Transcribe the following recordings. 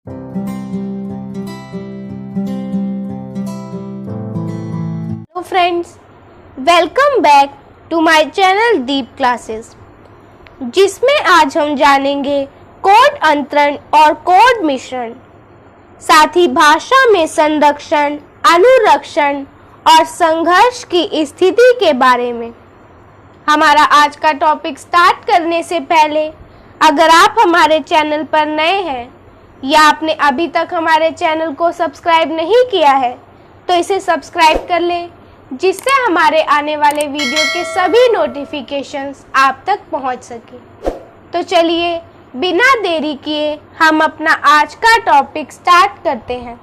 Hello friends, welcome back to my channel Deep classes, जिसमें आज हम जानेंगे कोड अंतरण और कोड मिश्रण, साथ ही भाषा में संरक्षण, अनुरक्षण और संघर्ष की स्थिति के बारे में। हमारा आज का टॉपिक स्टार्ट करने से पहले अगर आप हमारे चैनल पर नए हैं या आपने अभी तक हमारे चैनल को सब्सक्राइब नहीं किया है तो इसे सब्सक्राइब कर लें, जिससे हमारे आने वाले वीडियो के सभी नोटिफिकेशंस आप तक पहुंच सके। तो चलिए बिना देरी किए हम अपना आज का टॉपिक स्टार्ट करते हैं।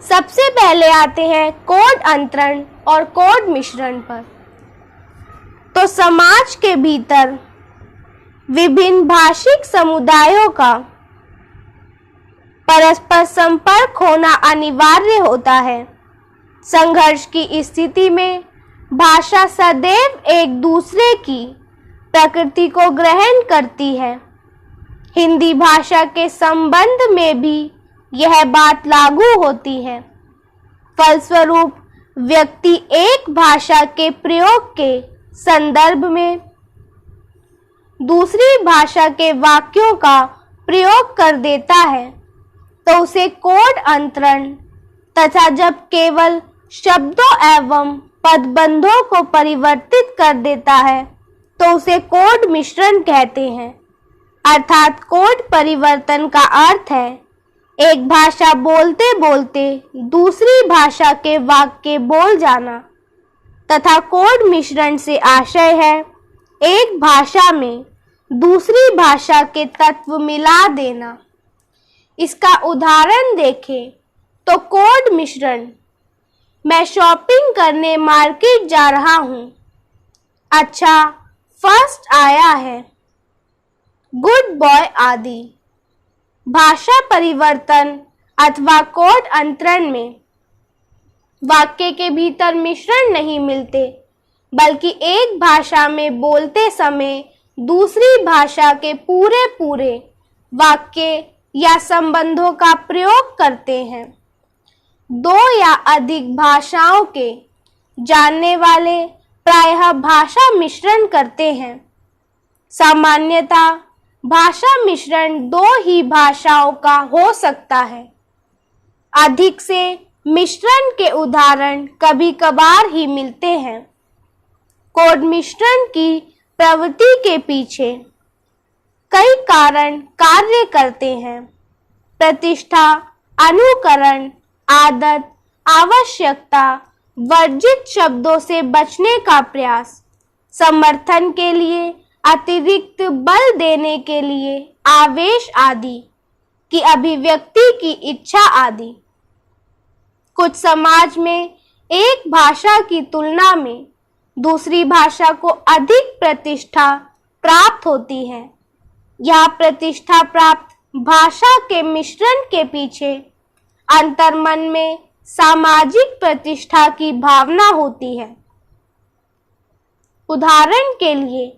सबसे पहले आते हैं कोड अंतरण और कोड मिश्रण पर। तो समाज के भीतर विभिन्न भाषिक समुदायों का परस्पर संपर्क होना अनिवार्य होता है। संघर्ष की स्थिति में भाषा सदैव एक दूसरे की प्रकृति को ग्रहण करती है। हिंदी भाषा के संबंध में भी यह बात लागू होती है। फलस्वरूप व्यक्ति एक भाषा के प्रयोग के संदर्भ में दूसरी भाषा के वाक्यों का प्रयोग कर देता है तो उसे कोड अंतरण, तथा जब केवल शब्दों एवं पदबंधों को परिवर्तित कर देता है तो उसे कोड मिश्रण कहते हैं। अर्थात कोड परिवर्तन का अर्थ है एक भाषा बोलते बोलते दूसरी भाषा के वाक्य बोल जाना, तथा कोड मिश्रण से आशय है एक भाषा में दूसरी भाषा के तत्व मिला देना। इसका उदाहरण देखें तो कोड मिश्रण, मैं शॉपिंग करने मार्केट जा रहा हूँ। अच्छा, फर्स्ट आया है, गुड बॉय आदि। भाषा परिवर्तन अथवा कोड अंतरण में वाक्य के भीतर मिश्रण नहीं मिलते, बल्कि एक भाषा में बोलते समय दूसरी भाषा के पूरे पूरे वाक्य या संबंधों का प्रयोग करते हैं। दो या अधिक भाषाओं के जानने वाले प्रायः भाषा मिश्रण करते हैं। सामान्यतः भाषा मिश्रण दो ही भाषाओं का हो सकता है। अधिक से मिश्रण के उदाहरण कभी कभार ही मिलते हैं। कोड मिश्रण की प्रवृत्ति के पीछे कई कारण कार्य करते हैं। प्रतिष्ठा, अनुकरण, आदत, आवश्यकता, वर्जित शब्दों से बचने का प्रयास, समर्थन के लिए अतिरिक्त बल देने के लिए आवेश आदि की अभिव्यक्ति की इच्छा आदि। कुछ समाज में एक भाषा की तुलना में दूसरी भाषा को अधिक प्रतिष्ठा प्राप्त होती है। यह प्रतिष्ठा प्राप्त भाषा के मिश्रण के पीछे अंतर्मन में सामाजिक प्रतिष्ठा की भावना होती है। उदाहरण के लिए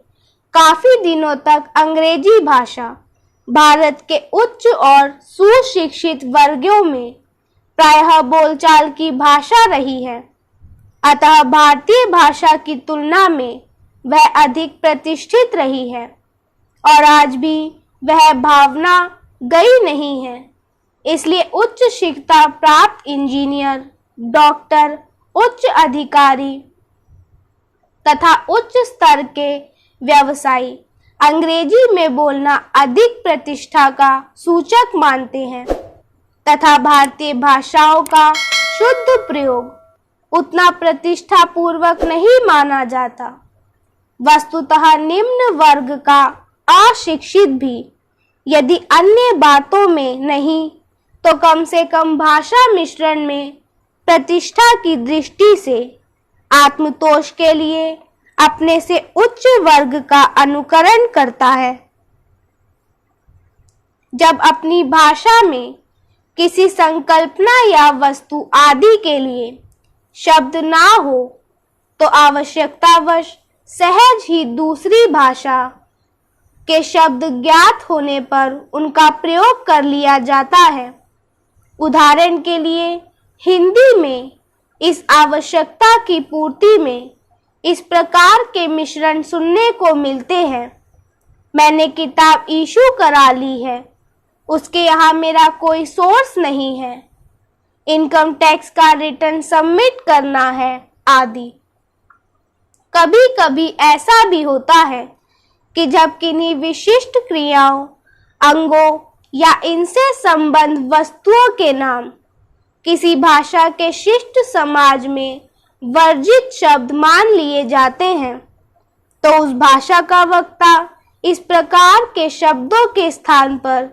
काफी दिनों तक अंग्रेजी भाषा भारत के उच्च और सुशिक्षित वर्गों में प्रायः बोलचाल की भाषा रही है। अतः भारतीय भाषा की तुलना में वह अधिक प्रतिष्ठित रही है और आज भी वह भावना गई नहीं है। इसलिए उच्च शिक्षा प्राप्त इंजीनियर, डॉक्टर, उच्च अधिकारी तथा उच्च स्तर के व्यवसायी अंग्रेजी में बोलना अधिक प्रतिष्ठा का सूचक मानते हैं, तथा भारतीय भाषाओं का शुद्ध प्रयोग उतना प्रतिष्ठा पूर्वक नहीं माना जाता। वस्तुतः निम्न वर्ग का अशिक्षित भी यदि अन्य बातों में नहीं तो कम से कम भाषा मिश्रण में प्रतिष्ठा की दृष्टि से आत्मतोष के लिए अपने से उच्च वर्ग का अनुकरण करता है। जब अपनी भाषा में किसी संकल्पना या वस्तु आदि के लिए शब्द ना हो तो आवश्यकतावश सहज ही दूसरी भाषा के शब्द ज्ञात होने पर उनका प्रयोग कर लिया जाता है। उदाहरण के लिए हिंदी में इस आवश्यकता की पूर्ति में इस प्रकार के मिश्रण सुनने को मिलते हैं। मैंने किताब इशू करा ली है, उसके यहाँ मेरा कोई सोर्स नहीं है, इनकम टैक्स का रिटर्न सबमिट करना है आदि। कभी कभी ऐसा भी होता है कि जब किन्हीं विशिष्ट क्रियाओं, अंगों या इनसे संबंध वस्तुओं के नाम किसी भाषा के शिष्ट समाज में वर्जित शब्द मान लिए जाते हैं, तो उस भाषा का वक्ता इस प्रकार के शब्दों के स्थान पर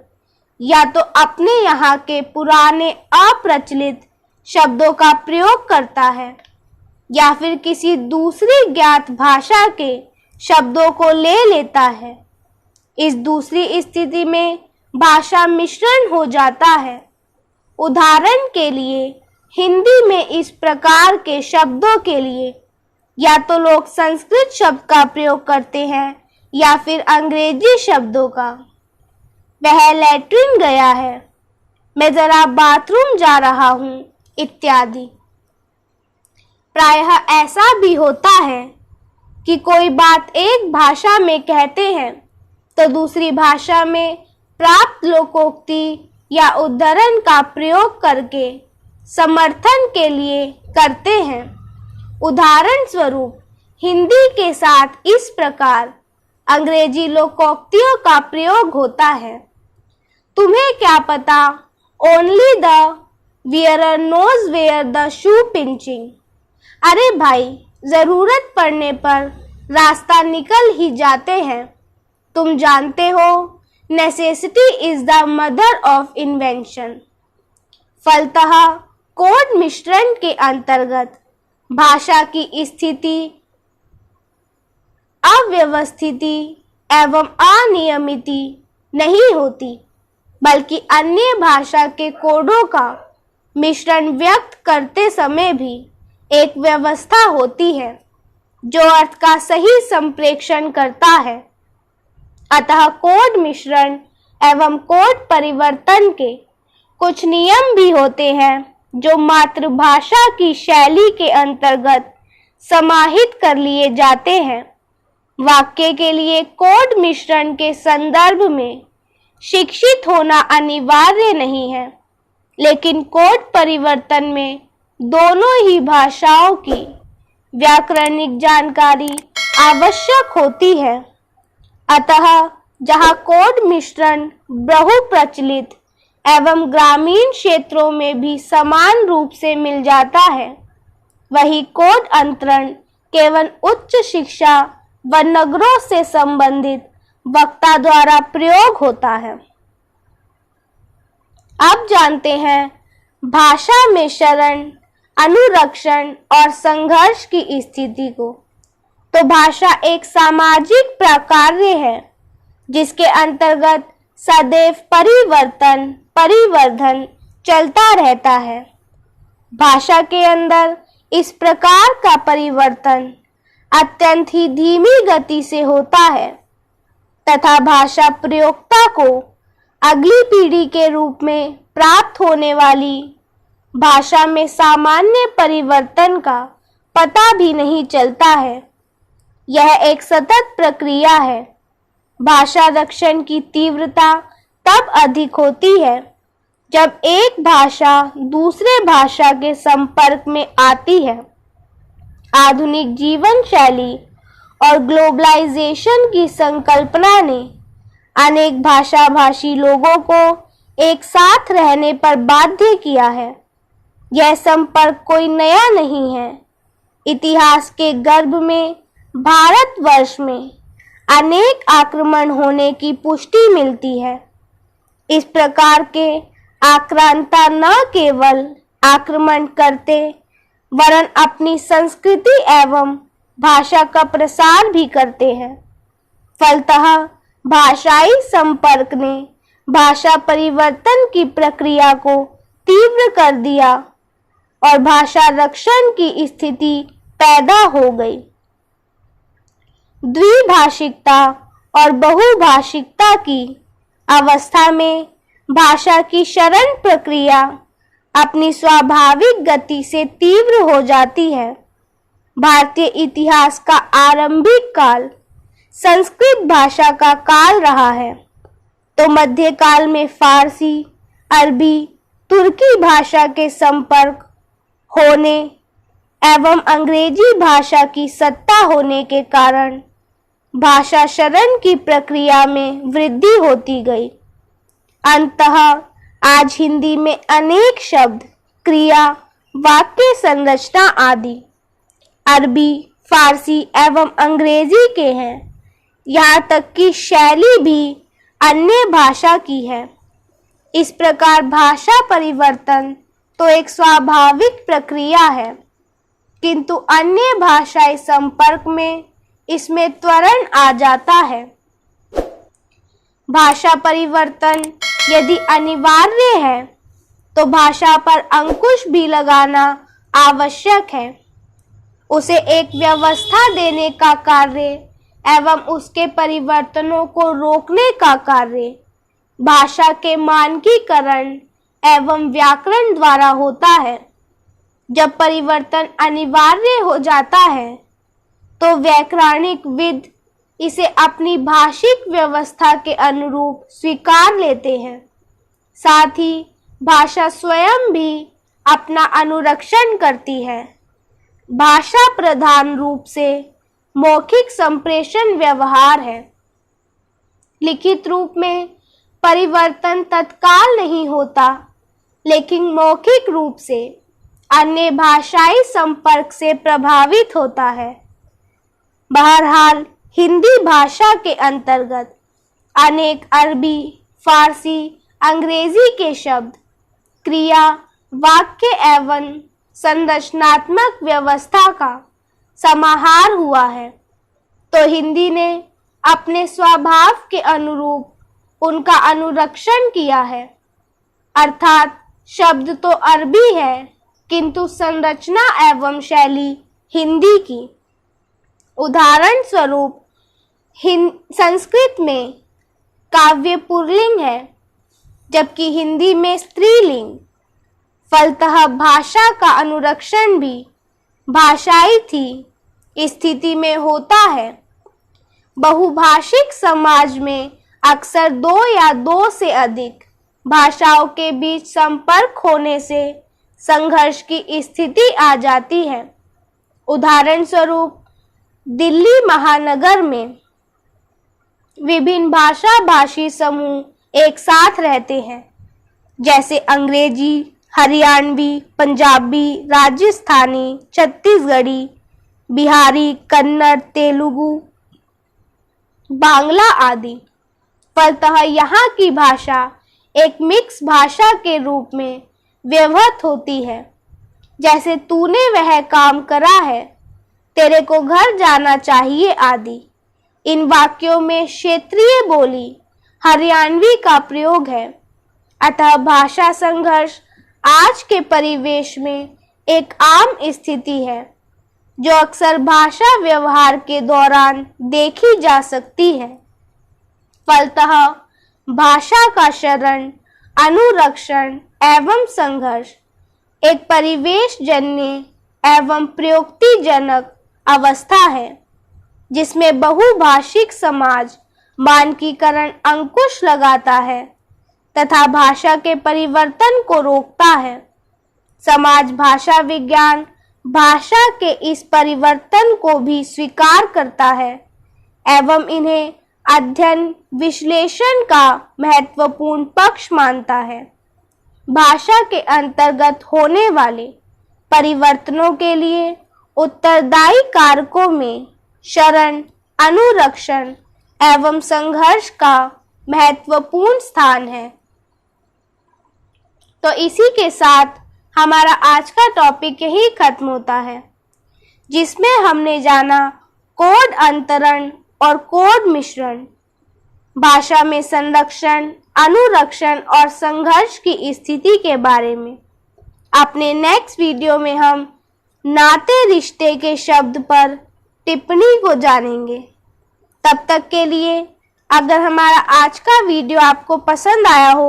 या तो अपने यहाँ के पुराने अप्रचलित शब्दों का प्रयोग करता है या फिर किसी दूसरी ज्ञात भाषा के शब्दों को ले लेता है। इस दूसरी स्थिति में भाषा मिश्रण हो जाता है। उदाहरण के लिए हिंदी में इस प्रकार के शब्दों के लिए या तो लोग संस्कृत शब्द का प्रयोग करते हैं या फिर अंग्रेजी शब्दों का। वह लैट्रिन गया है, मैं जरा बाथरूम जा रहा हूँ इत्यादि। प्रायः ऐसा भी होता है कि कोई बात एक भाषा में कहते हैं तो दूसरी भाषा में प्राप्त लोकोक्ति या उद्धरण का प्रयोग करके समर्थन के लिए करते हैं। उदाहरण स्वरूप हिंदी के साथ इस प्रकार अंग्रेजी लोकोक्तियों का प्रयोग होता है। तुम्हें क्या पता, only the wearer knows where the shoe pinching। अरे भाई, जरूरत पड़ने पर रास्ता निकल ही जाते हैं। तुम जानते हो, necessity is the mother of invention. फलतः कोड मिश्रण के अंतर्गत भाषा की स्थिति अव्यवस्थिति एवं अनियमिति नहीं होती, बल्कि अन्य भाषा के कोडों का मिश्रण व्यक्त करते समय भी एक व्यवस्था होती है जो अर्थ का सही संप्रेषण करता है। अतः कोड मिश्रण एवं कोड परिवर्तन के कुछ नियम भी होते हैं जो मातृभाषा की शैली के अंतर्गत समाहित कर लिए जाते हैं। वाक्य के लिए कोड मिश्रण के संदर्भ में शिक्षित होना अनिवार्य नहीं है, लेकिन कोड परिवर्तन में दोनों ही भाषाओं की व्याकरणिक जानकारी आवश्यक होती है। अतः जहाँ कोड मिश्रण बहुप्रचलित एवं ग्रामीण क्षेत्रों में भी समान रूप से मिल जाता है, वही कोड अंतरण केवल उच्च शिक्षा व नगरों से संबंधित वक्ता द्वारा प्रयोग होता है। अब जानते हैं भाषा में शरण, अनुरक्षण और संघर्ष की स्थिति को। तो भाषा एक सामाजिक प्रकार्य है जिसके अंतर्गत सदैव परिवर्तन, परिवर्धन चलता रहता है। भाषा के अंदर इस प्रकार का परिवर्तन अत्यंत ही धीमी गति से होता है तथा भाषा प्रयोक्ता को अगली पीढ़ी के रूप में प्राप्त होने वाली भाषा में सामान्य परिवर्तन का पता भी नहीं चलता है। यह एक सतत प्रक्रिया है। भाषा रक्षण की तीव्रता तब अधिक होती है जब एक भाषा दूसरे भाषा के संपर्क में आती है। आधुनिक जीवन शैली और ग्लोबलाइजेशन की संकल्पना ने अनेक भाषाभाषी लोगों को एक साथ रहने पर बाध्य किया है। यह संपर्क कोई नया नहीं है। इतिहास के गर्भ में भारतवर्ष में अनेक आक्रमण होने की पुष्टि मिलती है। इस प्रकार के आक्रांता न केवल आक्रमण करते वरन अपनी संस्कृति एवं भाषा का प्रसार भी करते हैं। फलतः भाषाई संपर्क ने भाषा परिवर्तन की प्रक्रिया को तीव्र कर दिया और भाषा रक्षण की स्थिति पैदा हो गई। द्विभाषिकता और बहुभाषिकता की अवस्था में भाषा की क्षरण प्रक्रिया अपनी स्वाभाविक गति से तीव्र हो जाती है। भारतीय इतिहास का आरंभिक काल संस्कृत भाषा का काल रहा है, तो मध्यकाल में फारसी, अरबी, तुर्की भाषा के संपर्क होने एवं अंग्रेजी भाषा की सत्ता होने के कारण भाषा क्षरण की प्रक्रिया में वृद्धि होती गई। अंततः आज हिंदी में अनेक शब्द, क्रिया, वाक्य संरचना आदि अरबी, फारसी एवं अंग्रेजी के हैं। यहाँ तक कि शैली भी अन्य भाषा की है। इस प्रकार भाषा परिवर्तन तो एक स्वाभाविक प्रक्रिया है, किंतु अन्य भाषाई संपर्क में इसमें त्वरण आ जाता है। भाषा परिवर्तन यदि अनिवार्य है तो भाषा पर अंकुश भी लगाना आवश्यक है। उसे एक व्यवस्था देने का कार्य एवं उसके परिवर्तनों को रोकने का कार्य भाषा के मानकीकरण एवं व्याकरण द्वारा होता है। जब परिवर्तन अनिवार्य हो जाता है तो वैज्ञानिक विद इसे अपनी भाषिक व्यवस्था के अनुरूप स्वीकार लेते हैं। साथ ही भाषा स्वयं भी अपना अनुरक्षण करती है। भाषा प्रधान रूप से मौखिक संप्रेषण व्यवहार है। लिखित रूप में परिवर्तन तत्काल नहीं होता, लेकिन मौखिक रूप से अन्य भाषाई संपर्क से प्रभावित होता है। बहरहाल हिंदी भाषा के अंतर्गत अनेक अरबी, फारसी, अंग्रेजी के शब्द, क्रिया, वाक्य एवं संरचनात्मक व्यवस्था का समाहार हुआ है, तो हिंदी ने अपने स्वभाव के अनुरूप उनका अनुरक्षण किया है। अर्थात शब्द तो अरबी है, किंतु संरचना एवं शैली हिंदी की। उदाहरण स्वरूप संस्कृत में काव्य पुल्लिंग है, जबकि हिंदी में स्त्रीलिंग। फलतः भाषा का अनुरक्षण भी भाषाई थी स्थिति में होता है। बहुभाषिक समाज में अक्सर दो या दो से अधिक भाषाओं के बीच संपर्क होने से संघर्ष की स्थिति आ जाती है। उदाहरण स्वरूप दिल्ली महानगर में विभिन्न भाषा भाषी समूह एक साथ रहते हैं, जैसे अंग्रेजी, हरियाणवी, पंजाबी, राजस्थानी, छत्तीसगढ़ी, बिहारी, कन्नड़, तेलुगु, बांग्ला आदि। फलतः यहाँ की भाषा एक मिक्स भाषा के रूप में व्यवहृत होती है, जैसे तूने वह काम करा है, तेरे को घर जाना चाहिए आदि। इन वाक्यों में क्षेत्रीय बोली हरियाणवी का प्रयोग है। अतः भाषा संघर्ष आज के परिवेश में एक आम स्थिति है, जो अक्सर भाषा व्यवहार के दौरान देखी जा सकती है। फलतः भाषा का क्षरण, अनुरक्षण एवं संघर्ष एक परिवेशजन्य एवं प्रयुक्तिजनक अवस्था है, जिसमें बहुभाषिक समाज मानकीकरण अंकुश लगाता है तथा भाषा के परिवर्तन को रोकता है। समाज भाषा विज्ञान भाषा के इस परिवर्तन को भी स्वीकार करता है एवं इन्हें अध्ययन विश्लेषण का महत्वपूर्ण पक्ष मानता है। भाषा के अंतर्गत होने वाले परिवर्तनों के लिए उत्तरदायी कारकों में क्षरण, अनुरक्षण एवं संघर्ष का महत्वपूर्ण स्थान है। तो इसी के साथ हमारा आज का टॉपिक यही खत्म होता है, जिसमें हमने जाना कोड अंतरण और कोड मिश्रण, भाषा में संरक्षण, अनुरक्षण और संघर्ष की स्थिति के बारे में। अपने नेक्स्ट वीडियो में हम नाते रिश्ते के शब्द पर टिप्पणी को जानेंगे। तब तक के लिए अगर हमारा आज का वीडियो आपको पसंद आया हो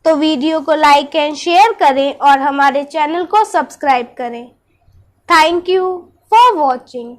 तो वीडियो को लाइक एंड शेयर करें और हमारे चैनल को सब्सक्राइब करें। Thank you for watching.